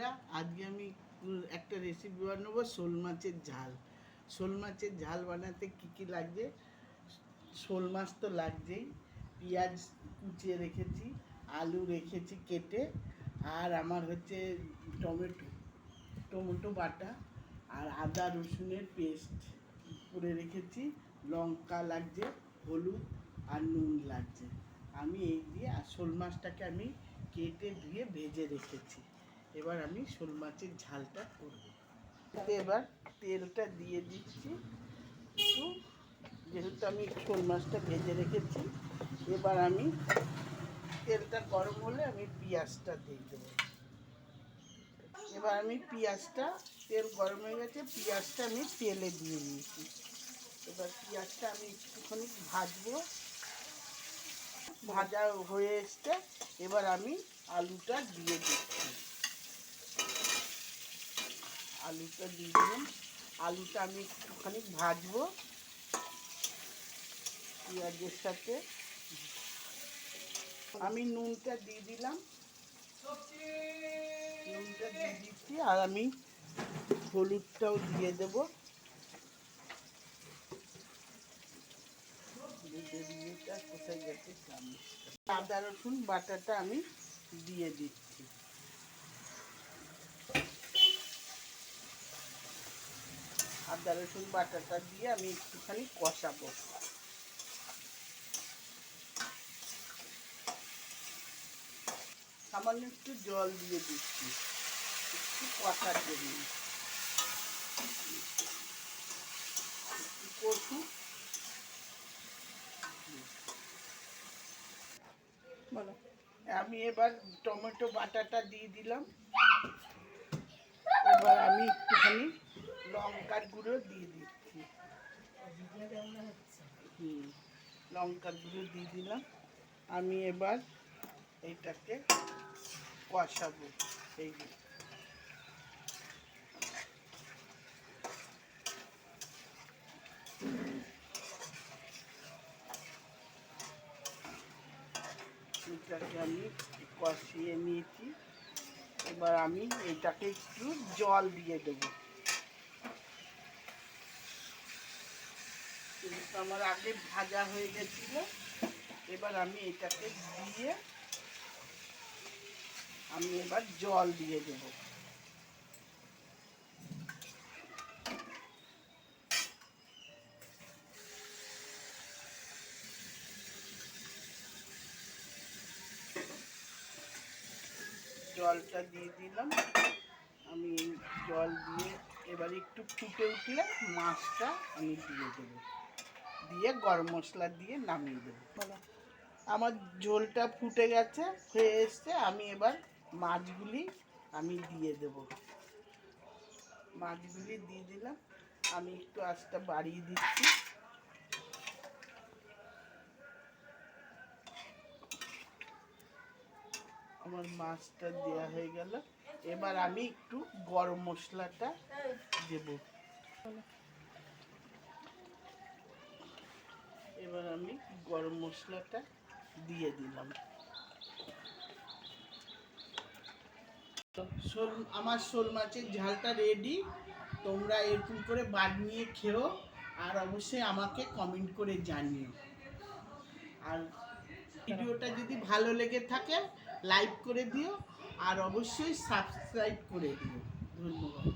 বন্ধুরা, আজকে আমি একটা রেসিপি বানাবো শোল মাছের ঝাল। শোল মাছের ঝাল বানাতে কী কী লাগবে? শোল মাছ তো লাগছেই, পেঁয়াজ কুচিয়ে রেখেছি, আলু রেখেছি কেটে, আর আমার হচ্ছে টমেটো বাটা, আর আদা রসুনের পেস্ট করে রেখেছি, লঙ্কা লাগছে, হলুদ আর নুন লাগছে। আমি এই দিয়ে আর শোল মাছটাকে আমি কেটে ধুয়ে ভেজে রেখেছি। এবার আমি শোল মাছের ঝালটা করব। এবার তেলটা দিয়ে দিচ্ছি একটু, যেহেতু আমি শোল মাছটা ভেজে রেখেছি। এবার আমি তেলটা গরম হলে আমি পেঁয়াজটা দিয়ে দেবো। এবার আমি পেঁয়াজটা, তেল গরম হয়ে গেছে, পেঁয়াজটা আমি তেলে দিয়ে দিয়েছি। এবার পেঁয়াজটা আমি একটুখানি ভাজবো, ভাজা হয়ে এসছে। এবার আমি আলুটা দিয়ে দিচ্ছি, আলুটা দিয়ে দিলাম। আলুটা আমি একটুখানি ভাজবো পেঁয়াজের সাথে। আমি নুনটা দিয়ে দিলাম, নুনটা দিয়ে দিচ্ছি, আর আমি হলুদটাও দিয়ে দেবো। কোথায় গেছে? আদা রসুন বাটাটা আমি দিয়ে দিচ্ছি। আদা রসুন বাটাটা দিয়ে আমি একটুখানি কষাবো। সামান্য একটু জল দিয়ে দিচ্ছি একটু কষার জন্য। কষু বলো। আমি এবার টমেটো বাটাটা দিয়ে দিলাম। এবার আমি একটুখানি লঙ্কার গুঁড়ো দিয়ে দিচ্ছি। লঙ্কার গুঁড়ো দিয়ে দিলাম। আমি এবার এইটাকে কষাবো। এই এটাকে আমি কষিয়ে নিয়েছি। এবার আমি এটাকে একটু জল দিয়ে দেবো। কিন্তু আমার আগে ভাজা হয়ে গেছিল। এবার আমি এটাকে দিয়ে আমি এবার জল দিয়ে দেব। জলটা দিয়ে দিলাম। আমি জল দিয়ে এবার একটু ফুটে উঠলে মাছটা আমি দিয়ে দেবো, দিয়ে গরম মশলা দিয়ে নামিয়ে দেবো। আমার ঝোলটা ফুটে গেছে, হয়ে এসছে। আমি এবার মাছগুলি আমি দিয়ে দেব। মাছগুলি দিয়ে দিলাম। আমি একটু আঁচটা বাড়িয়ে দিচ্ছি। আমার মাছটা দেওয়া হয়ে গেল। এবার আমি একটু গরম মশলাটা দেব। এবার আমি গরম মশলাটা দিয়ে দিলাম। আমার শোল মাছের ঝালটা রেডি। তোমরা এরকম করে বানিয়ে খেও, আর অবশ্যই আমাকে কমেন্ট করে জানিও। আর ভিডিওটা যদি ভালো লেগে থাকে লাইক করে দিও, আর অবশ্যই সাবস্ক্রাইব করে দিও। ধন্যবাদ।